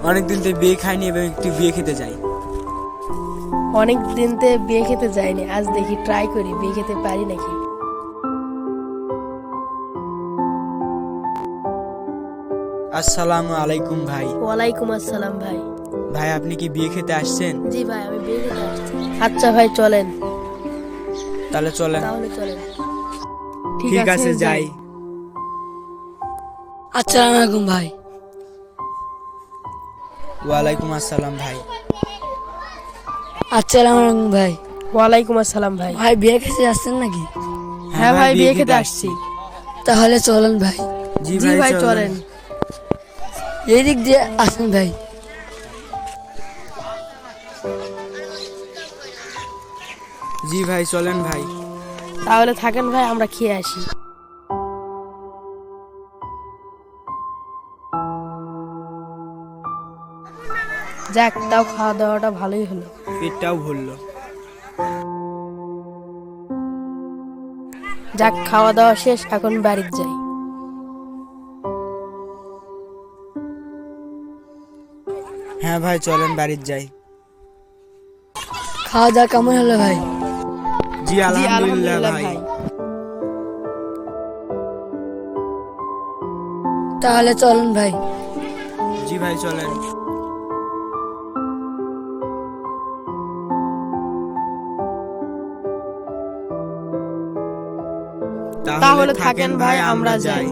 অনেকদিন থেকে বিয়ে খাইনি এবং একটু বিয়ে খেতে যাই। অনেক দিন থেকে বিয়ে খেতে যাইনি, আজ দেখি ট্রাই করি বিয়ে খেতে পারি নাকি। আসসালামু আলাইকুম ভাই। ওয়ালাইকুম আসসালাম ভাই। ভাই আপনি কি বিয়ে খেতে আসছেন? জি ভাই, আমি বিয়ে খেতে আসছি। আচ্ছা ভাই চলেন। তাহলে চলেন। ঠিক আছে যাই। আসসালামু আলাইকুম ভাই। ওয়ালাইকুম আসসালাম ভাই। আসসালামু আলাইকুম ভাই। ওয়ালাইকুম আসসালাম ভাই। ভাই বিয়ে খেতে যাচ্ছেন নাকি? হ্যাঁ ভাই, বিয়ে খেতে আসছি। তাহলে চলেন ভাই। জি জি ভাই চলেন। চলেন। এই দিক দিয়ে আসেন ভাই। জি ভাই চলেন ভাই। তাহলে থাকেন ভাই, আমরা খেয়ে আসি। যাক, তাও খাওয়া দাওয়াটা ভালোই হলো। পেটটাও ভরলো। যাক, খাওয়া দাওয়া শেষ, এখন বাড়িতে যাই। হ্যাঁ ভাই চলেন বাড়ির যাই। খাওয়া দাওয়া কেমন হলো ভাই? জি জি আলহামদুলিল্লাহ ভাই। তাহলে চলেন ভাই। জি ভাই চলেন। তাহলে থাকেন ভাই, আমরা যাই।